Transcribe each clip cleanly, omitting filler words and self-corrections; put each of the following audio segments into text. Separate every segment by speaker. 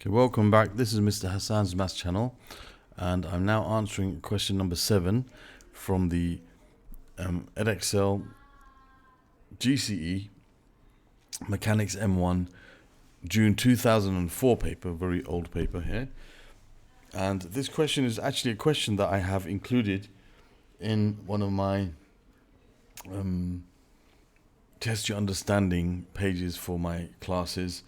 Speaker 1: Okay, welcome back. This is Mr. Hassan's Maths channel, and I'm now answering question number 7 from the Edexcel GCE Mechanics M1 June 2004 paper, very old paper here. And this question is actually a question that I have included in one of my test your understanding pages for my classes.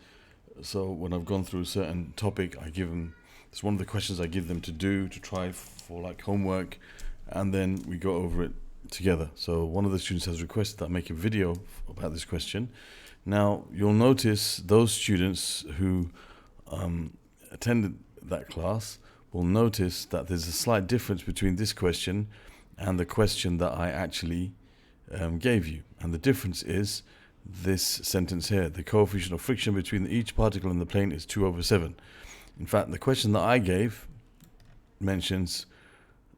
Speaker 1: So when I've gone through a certain topic, I give them, it's one of the questions I give them to do, to try for like homework, and then we go over it together. So one of the students has requested that I make a video about this question. Now you'll notice those students who attended that class will notice that there's a slight difference between this question and the question that I actually gave you. And the difference is this sentence here: the coefficient of friction between each particle in the plane is 2/7. In fact, the question that I gave mentions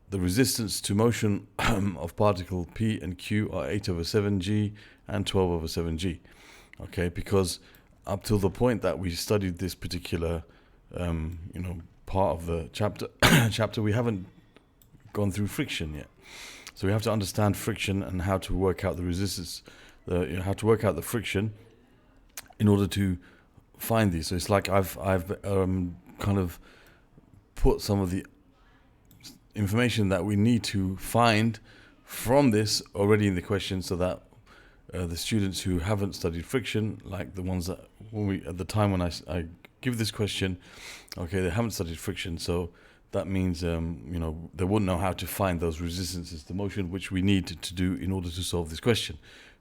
Speaker 1: the resistance to motion of particle P and Q are 8/7g and 12/7g. Okay, because up till the point that we studied this particular part of the chapter, we haven't gone through friction yet. So we have to understand friction and how to work out the resistance, how to work out the friction in order to find these. So it's like I've kind of put some of the information that we need to find from this already in the question, so that the students who haven't studied friction, like the ones that at the time when I give this question, okay, they haven't studied friction, so that means they wouldn't know how to find those resistances to motion, which we need to do in order to solve this question.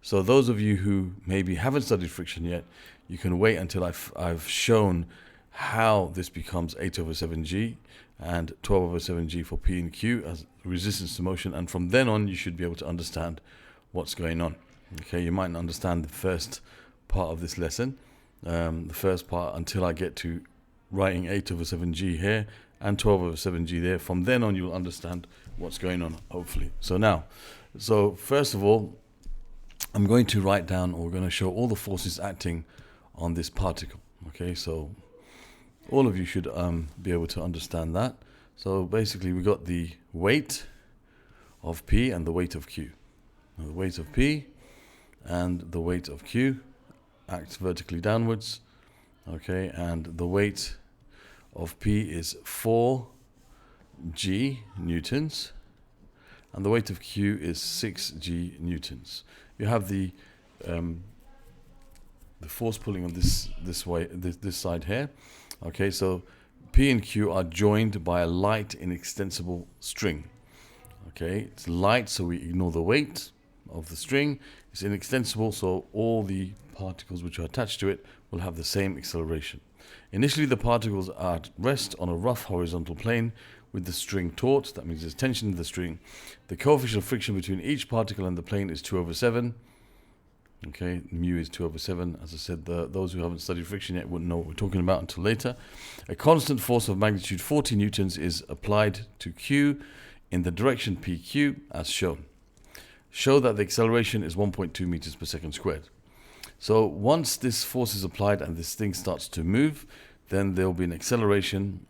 Speaker 1: So those of you who maybe haven't studied friction yet, you can wait until I've shown how this becomes 8/7g and 12/7g for P and Q as resistance to motion, and from then on you should be able to understand what's going on. Okay, you might not understand the first part of this lesson, the first part, until I get to writing 8/7g here and 12/7g there. From then on you'll understand what's going on, hopefully. So first of all, I'm going to write down, or we're going to show all the forces acting on this particle. Okay, so all of you should be able to understand that. So basically we got the weight of P and the weight of Q. Now, the weight of P and the weight of Q acts vertically downwards. Okay, and the weight of P is 4g newtons, and the weight of Q is 6g newtons. You have the force pulling on this side here. Okay, so P and Q are joined by a light inextensible string. Okay, it's light, so we ignore the weight of the string. It's inextensible, so all the particles which are attached to it will have the same acceleration. Initially, the particles are at rest on a rough horizontal plane with the string taut. That means there's tension in the string. The coefficient of friction between each particle and the plane is 2/7. Okay, mu is 2/7. As I said, those who haven't studied friction yet wouldn't know what we're talking about until later. A constant force of magnitude 40 newtons is applied to Q in the direction PQ as shown. Show that the acceleration is 1.2 meters per second squared. So once this force is applied and this thing starts to move, then there will be an acceleration,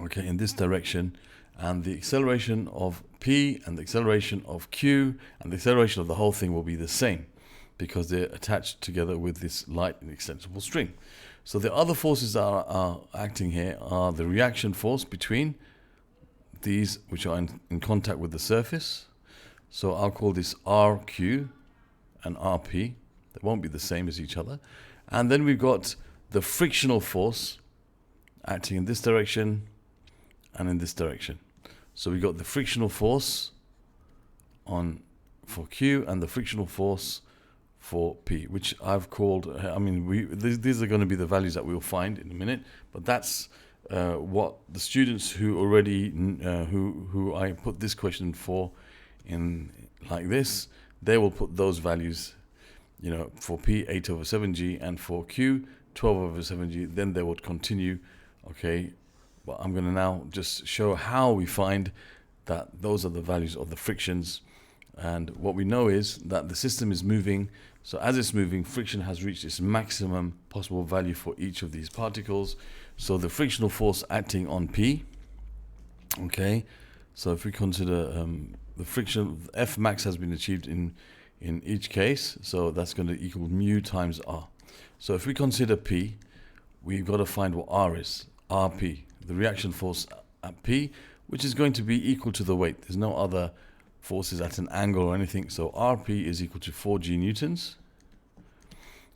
Speaker 1: okay, in this direction, and the acceleration of P and the acceleration of Q and the acceleration of the whole thing will be the same, because they're attached together with this light inextensible string. So the other forces that are acting here are the reaction force between these which are in contact with the surface. So I'll call this RQ and RP. They won't be the same as each other. And then we've got the frictional force acting in this direction and in this direction. So we've got the frictional force for Q and the frictional force for P, which I've called, these are going to be the values that we'll find in a minute, but that's what the students who already, who I put this question for in like this, they will put those values, for P 8/7g and for Q 12/7g, then they would continue. Okay, but I'm going to now just show how we find that those are the values of the frictions. And what we know is that the system is moving, so as it's moving, friction has reached its maximum possible value for each of these particles. So the frictional force acting on P, okay, so if we consider the friction, F max has been achieved in each case, so that's going to equal mu times R. So if we consider P, we've got to find what R is, RP, the reaction force at P, which is going to be equal to the weight. There's no other forces at an angle or anything, so RP is equal to 4G newtons.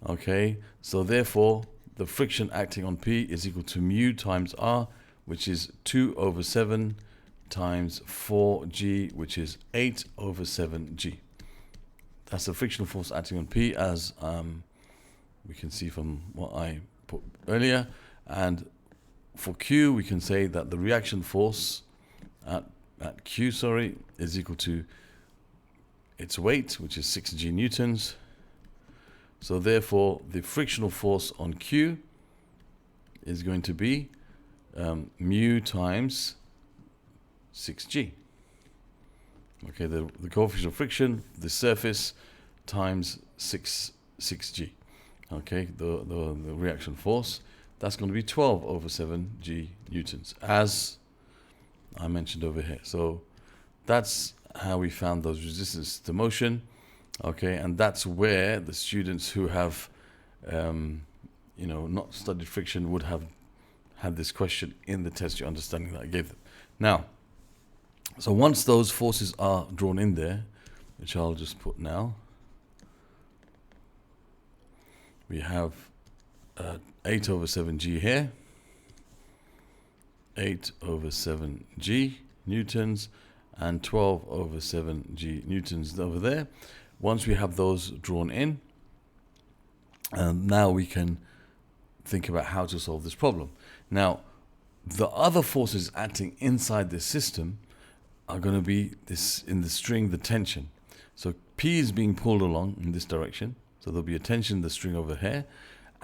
Speaker 1: Okay, so therefore the friction acting on P is equal to mu times R, which is 2/7 times 4G, which is 8/7G. That's the frictional force acting on P, as we can see from what I put earlier. And for Q, we can say that the reaction force at Q, is equal to its weight, which is 6G newtons. So therefore, the frictional force on Q is going to be mu times 6G. Okay, the coefficient of friction, the surface, times 6G. Okay, the reaction force, that's going to be 12/7G newtons, as I mentioned over here. So that's how we found those resistances to motion. Okay, and that's where the students who have, not studied friction would have had this question in the test your understanding that I gave them. Now, so once those forces are drawn in there, which I'll just put now, we have 8/7G here, 8/7G newtons, and 12/7G newtons over there. Once we have those drawn in, now we can think about how to solve this problem. Now, the other forces acting inside this system are going to be this in the string, the tension. So P is being pulled along in this direction, so there'll be a tension in the string over here.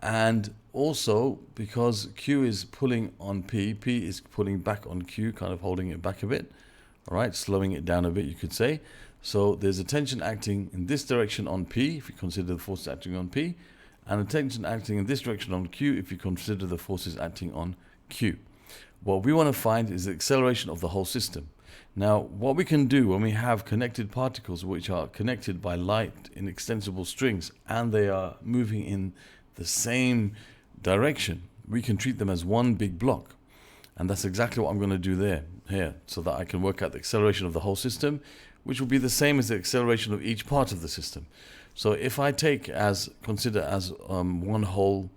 Speaker 1: And also, because Q is pulling on P, P is pulling back on Q, kind of holding it back a bit, all right, slowing it down a bit, you could say. So there's a tension acting in this direction on P, if you consider the forces acting on P, and a tension acting in this direction on Q, if you consider the forces acting on Q. What we want to find is the acceleration of the whole system. Now, what we can do when we have connected particles which are connected by light in extensible strings and they are moving in the same direction, we can treat them as one big block. And that's exactly what I'm going to do here, so that I can work out the acceleration of the whole system, which will be the same as the acceleration of each part of the system. So if I consider one whole,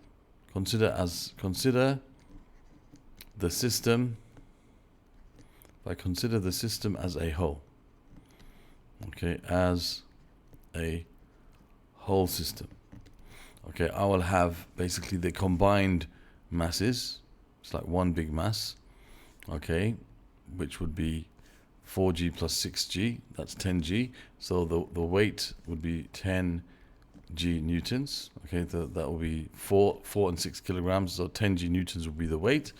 Speaker 1: consider the system, if I consider the system as a whole, okay, as a whole system, okay, I will have basically the combined masses. It's like one big mass, okay, which would be 4G plus 6G, that's 10G. So the weight would be 10G newtons. Okay, that will be 4 and 6 kilograms. So 10G newtons will be the weight.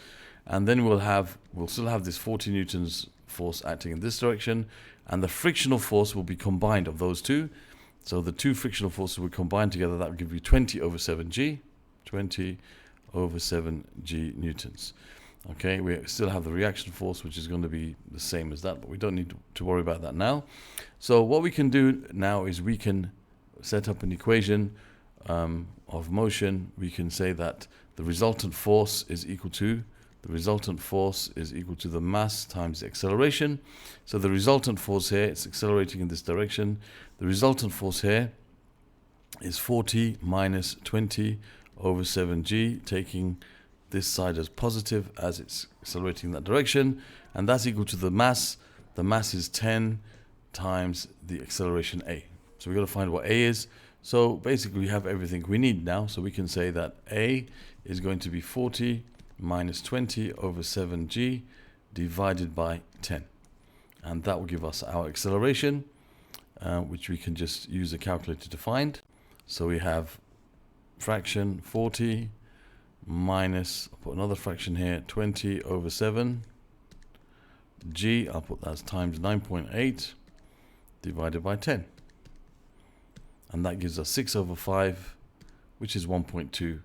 Speaker 1: And then we'll still have this 40 newtons force acting in this direction, and the frictional force will be combined of those two. So the two frictional forces will combine together. That will give you 20/7G, 20/7G newtons. Okay, we still have the reaction force, which is going to be the same as that, but we don't need to worry about that now. So what we can do now is we can set up an equation of motion. We can say that the resultant force is equal to the mass times the acceleration. So the resultant force here, it's accelerating in this direction. The resultant force here is 40 minus 20/7G, taking this side as positive as it's accelerating in that direction, and that's equal to the mass. The mass is 10 times the acceleration A. So we've got to find what A is. So basically we have everything we need now. So we can say that A is going to be 40 minus 20/7G divided by 10. And that will give us our acceleration, which we can just use a calculator to find. So we have fraction 40 minus, I'll put another fraction here, 20/7G, I'll put that as times 9.8 divided by 10. And that gives us 6/5, which is 1.2,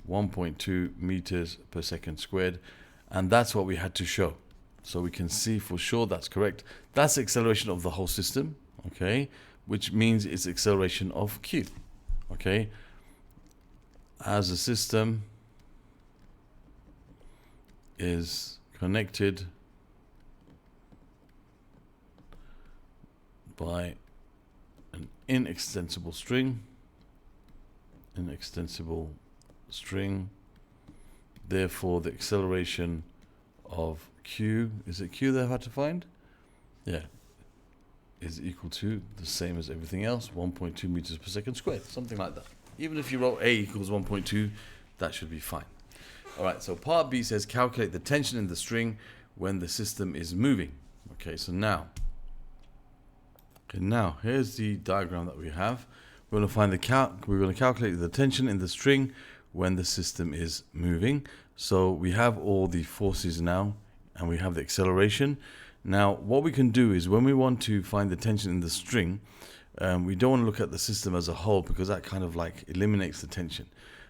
Speaker 1: 1.2 meters per second squared. And that's what we had to show. So we can see for sure that's correct. That's the acceleration of the whole system, okay, which means it's acceleration of Q, okay. As the system is connected by an inextensible string, therefore the acceleration of Q, is it Q that I've had to find? Yeah, is equal to the same as everything else, 1.2 meters per second squared, something like that. Even if you wrote A equals 1.2, that should be fine. All right, so part B says calculate the tension in the string when the system is moving. Okay, so now here's the diagram that we have. We're going to find we're going to calculate the tension in the string when the system is moving. So we have all the forces now, and we have the acceleration. Now, what we can do is when we want to find the tension in the string, we don't want to look at the system as a whole because that kind of like eliminates the tension.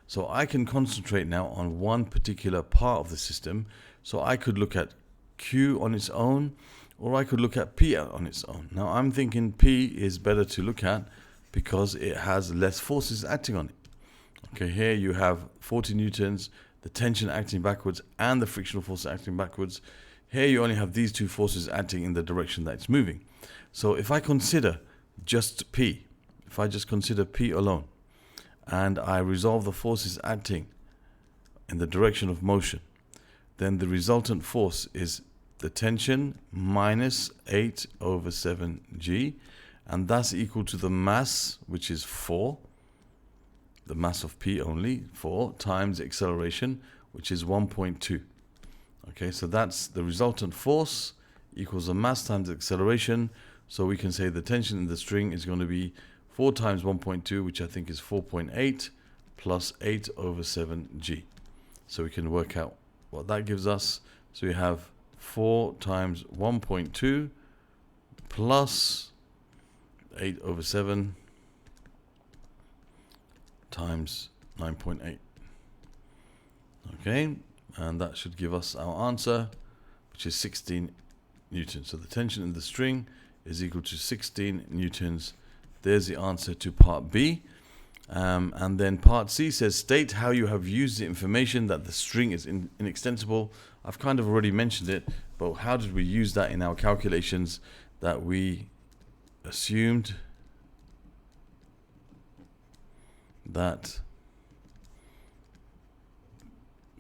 Speaker 1: So I can concentrate now on one particular part of the system. So I could look at Q on its own, or I could look at P on its own. Now I'm thinking P is better to look at because it has less forces acting on it. Okay, here you have 40 newtons, the tension acting backwards and the frictional force acting backwards. Here you only have these two forces acting in the direction that it's moving. So if I consider just P, if I just consider P alone, and I resolve the forces acting in the direction of motion, then the resultant force is the tension minus 8/7g, and that's equal to the mass, which is 4, the mass of P only, 4, times the acceleration, which is 1.2. Okay, so that's the resultant force equals the mass times the acceleration. So we can say the tension in the string is going to be 4 times 1.2, which I think is 4.8, plus 8/7g. So we can work out what that gives us. So we have 4 times 1.2 plus 8/7 times 9.8. Okay, and that should give us our answer, which is 16 newtons. So the tension in the string is equal to 16 newtons. There's the answer to part B. And then part C says, state how you have used the information that the string is inextensible. I've kind of already mentioned it, but how did we use that in our calculations? That we assumed that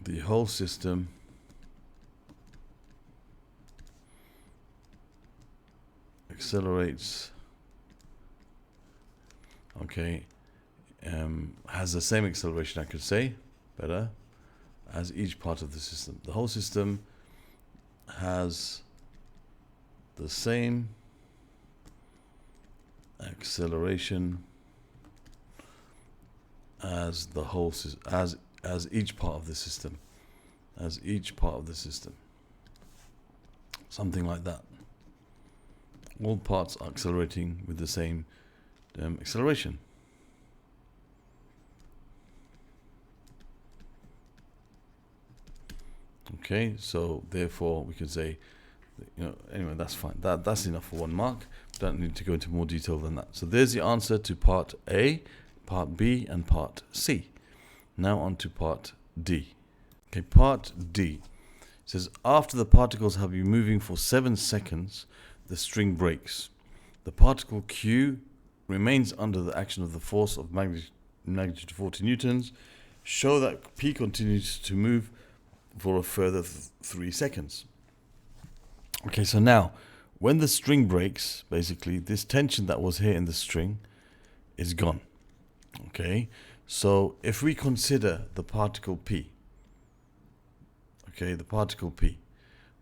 Speaker 1: the whole system accelerates, okay, has the same acceleration, I could say, better, as each part of the system. The whole system has the same acceleration as the whole as each part of the system, something like that. All parts are accelerating with the same acceleration. Okay, so therefore we can say, anyway, that's fine. That's enough for 1 mark. Don't need to go into more detail than that. So there's the answer to part A, part B, and part C. Now on to part D. Okay, part D says, after the particles have been moving for 7 seconds, the string breaks. The particle Q remains under the action of the force of magnitude 40 newtons. Show that P continues to move for a further 3 seconds. Okay, so now when the string breaks, basically this tension that was here in the string is gone. Okay, so if we consider the particle P, okay, the particle P,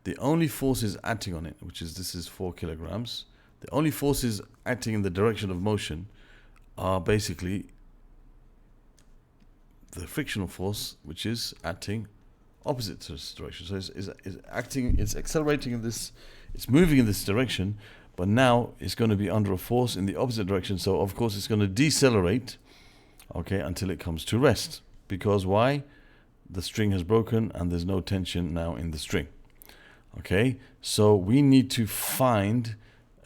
Speaker 1: the only forces acting on it, which is, this is 4 kilograms, the only forces acting in the direction of motion are basically the frictional force, which is acting opposite to this direction. So it's accelerating in this, it's moving in this direction, but now it's going to be under a force in the opposite direction. So of course it's going to decelerate, okay, until it comes to rest. Because why? the string has broken and there's no tension now in the string. Okay, so we need to find,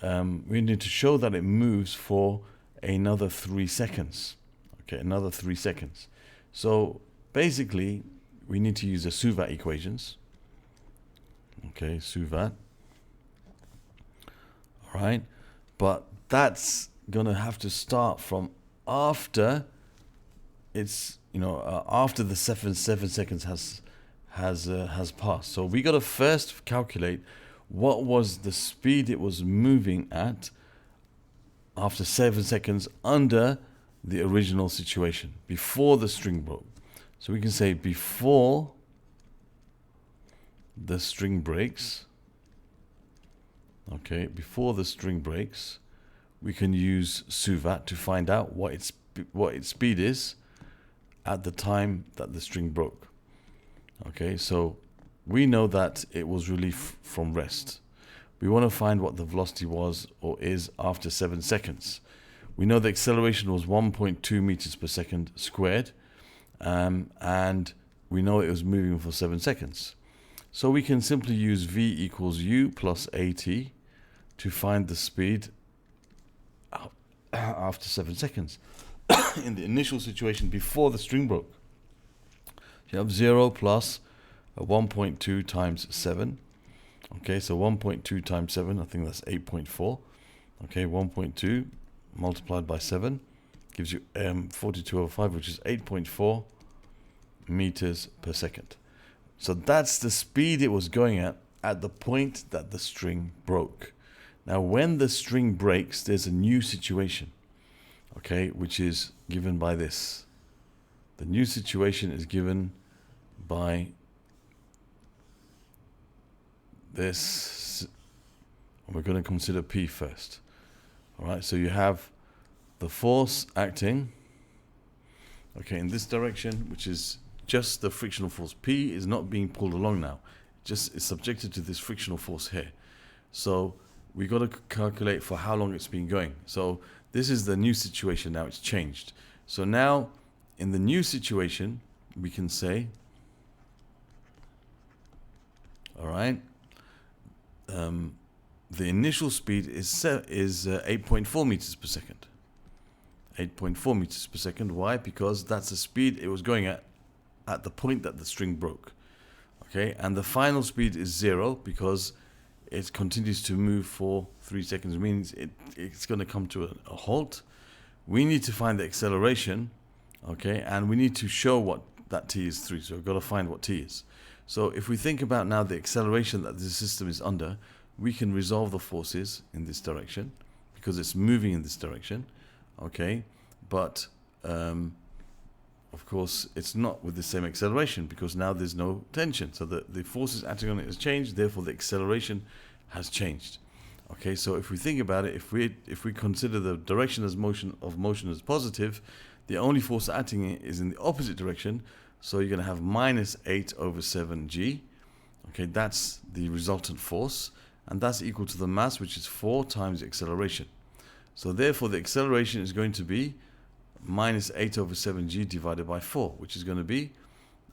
Speaker 1: we need to show that it moves for another 3 seconds. Okay, another 3 seconds. So basically, we need to use the Suvat equations. Okay, Suvat. All right, but that's gonna have to start from after it's, after the 7 seconds has passed. So we got to first calculate what was the speed it was moving at after 7 seconds under the original situation, before the string broke. So we can say before the string breaks, okay, before the string breaks, we can use Suvat to find out what its speed is at the time that the string broke. Okay, so we know that it was relief from rest. We want to find what the velocity was or is after 7 seconds. We know the acceleration was 1.2 meters per second squared, and we know it was moving for 7 seconds. So we can simply use v equals u plus at to find the speed after 7 seconds. In the initial situation before the string broke, you have 0 plus 1.2 times 7. Okay, so 1.2 times 7, I think that's 8.4. Okay, 1.2 multiplied by 7 gives you 4205, which is 8.4 meters per second. So that's the speed it was going at the point that the string broke. Now, when the string breaks, there's a new situation, okay, which is given by this. The new situation is given by this. We're going to consider P first. All right, so you have the force acting, okay, in this direction, which is just the frictional force. P is not being pulled along now. Just is subjected to this frictional force here. So we got to calculate for how long it's been going. So this is the new situation now. It's changed. So now in the new situation, we can say, all right, the initial speed is 8.4 meters per second. 8.4 meters per second. Why? Because that's the speed it was going at the point that the string broke. Okay, and the final speed is 0 because it continues to move for 3 seconds. It means it's going to come to a halt. We need to find the acceleration, okay, and we need to show what that t is 3. So we've got to find what t is. So if we think about now the acceleration that the system is under, we can resolve the forces in this direction because it's moving in this direction, okay, but of course it's not with the same acceleration because now there's no tension. So the forces acting on it has changed, therefore the acceleration has changed. Okay, so if we think about it, if we consider the direction of motion as positive, the only force acting is in the opposite direction. So you're going to have minus 8 over 7g. Okay, that's the resultant force, and that's equal to the mass, which is 4 times the acceleration. So therefore the acceleration is going to be minus 8 over 7g divided by 4, which is going to be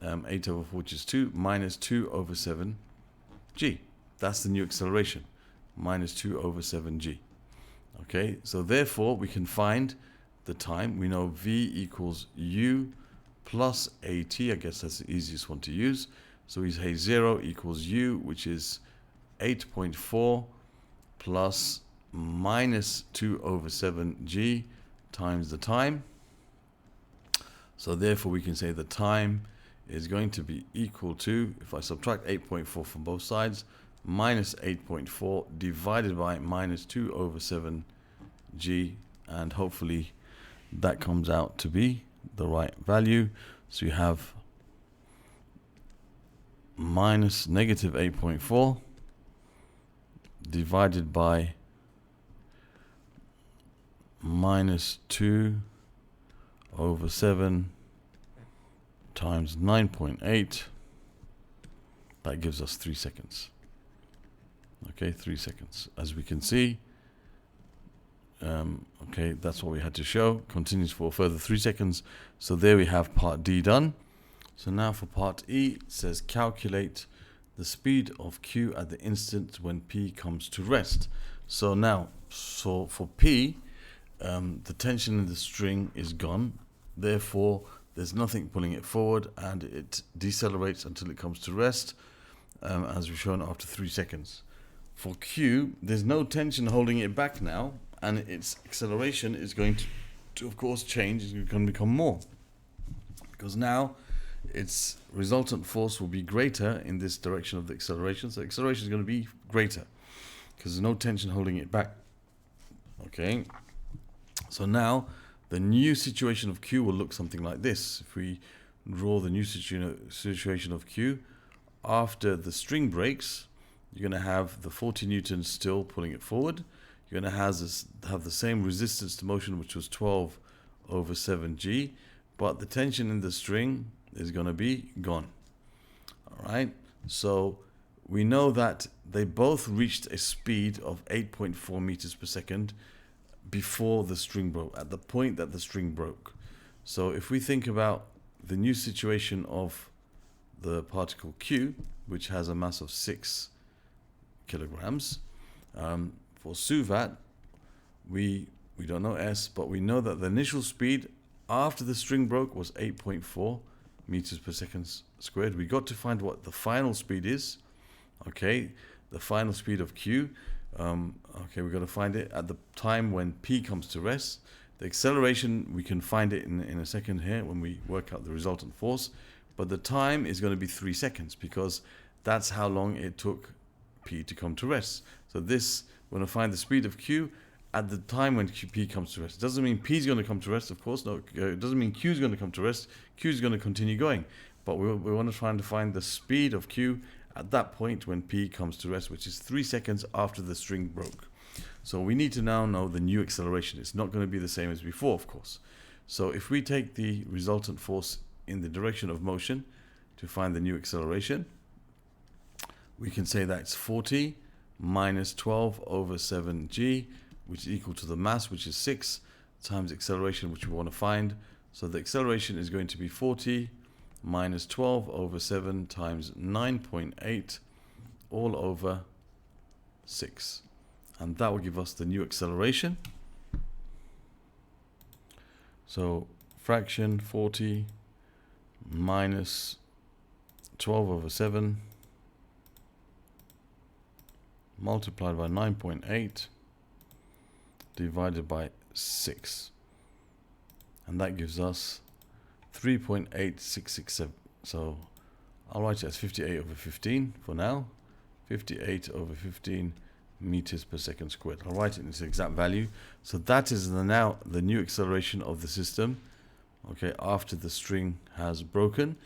Speaker 1: 8 over 4, which is 2, minus 2 over 7g. That's the new acceleration, minus 2 over 7g. Okay, so therefore we can find the time. We know v equals u plus at. I guess that's the easiest one to use. So we say 0 equals u, which is 8.4 plus minus 2 over 7g times the time. So therefore we can say the time is going to be equal to, if I subtract 8.4 from both sides, minus 8.4 divided by minus 2 over 7g, and hopefully that comes out to be the right value. So you have minus negative 8.4 divided by minus 2 over 7 times 9.8. That gives us 3 seconds. Okay, 3 seconds. As we can see, okay, that's what we had to show. Continues for a further 3 seconds. So there we have part D done. So now for part E, it says calculate the speed of Q at the instant when P comes to rest. So now, so for P, the tension in the string is gone. Therefore, there's nothing pulling it forward, and it decelerates until it comes to rest, as we've shown after 3 seconds. For Q, there's no tension holding it back now, and its acceleration is going to of course change. It's going to become more, because now its resultant force will be greater in this direction of the acceleration. So acceleration is going to be greater because there's no tension holding it back. Okay, so now the new situation of Q will look something like this. If we draw the new situation of Q, after the string breaks, you're going to have the 40 newtons still pulling it forward. You're going to have the same resistance to motion, which was 12 over 7g, but the tension in the string is going to be gone. All right, so we know that they both reached a speed of 8.4 meters per second before the string broke, at the point that the string broke. So if we think about the new situation of the particle Q, which has a mass of 6 kilograms, for Suvat, we don't know S, but we know that the initial speed after the string broke was 8.4 meters per second squared. We got to find what the final speed is. Okay, the final speed of Q. Okay, we've got to find it at the time when P comes to rest. The acceleration, we can find it in a second here when we work out the resultant force, but the time is going to be 3 seconds, because that's how long it took P to come to rest. So this, we're going to find the speed of Q at the time when P comes to rest. It doesn't mean P is going to come to rest, of course. No, it doesn't mean Q is going to come to rest. Q is going to continue going. But we want to try and find the speed of Q at that point when P comes to rest, which is 3 seconds after the string broke. So we need to now know the new acceleration. It's not going to be the same as before, of course. So if we take the resultant force in the direction of motion to find the new acceleration, we can say that it's 40 minus 12 over 7g, which is equal to the mass, which is 6, times acceleration, which we want to find. So the acceleration is going to be 40 minus 12 over 7 times 9.8 all over 6. And that will give us the new acceleration. So fraction 40 minus 12 over 7 multiplied by 9.8 divided by 6. And that gives us 3.8667. So I'll write it as 58 over 15 for now. 58 over 15 meters per second squared. I'll write it in its exact value. So that is now the new acceleration of the system, okay, after the string has broken.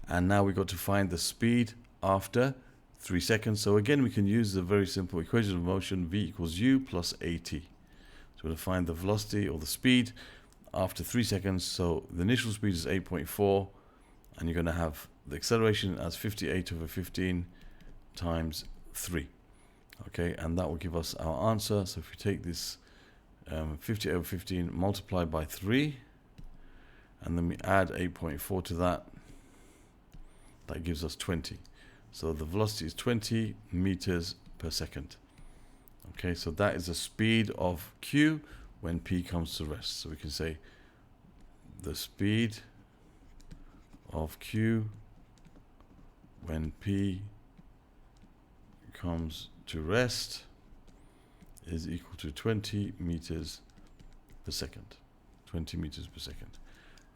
Speaker 1: And now we've got to find the speed after 3 seconds. So again, we can use the very simple equation of motion, V equals U plus AT. So we're going to find the velocity or the speed after 3 seconds. So the initial speed is 8.4, and you're going to have the acceleration as 58 over 15 times 3. Okay, and that will give us our answer. So if we take this 58 over 15 multiplied by 3, and then we add 8.4 to that, that gives us 20. So the velocity is 20 meters per second. Okay, so that is the speed of Q when P comes to rest. So we can say the speed of Q when P comes to rest is equal to 20 meters per second. 20 meters per second.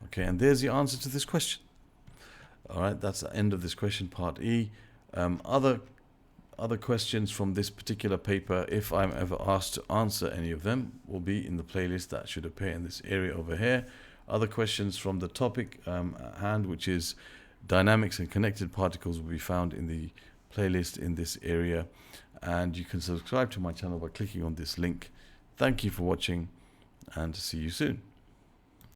Speaker 1: Okay, and there's the answer to this question. All right, that's the end of this question, part E. Other questions from this particular paper, if I'm ever asked to answer any of them, will be in the playlist that should appear in this area over here. Other questions from the topic at hand, which is dynamics and connected particles, will be found in the playlist in this area. And you can subscribe to my channel by clicking on this link. Thank you for watching, and see you soon.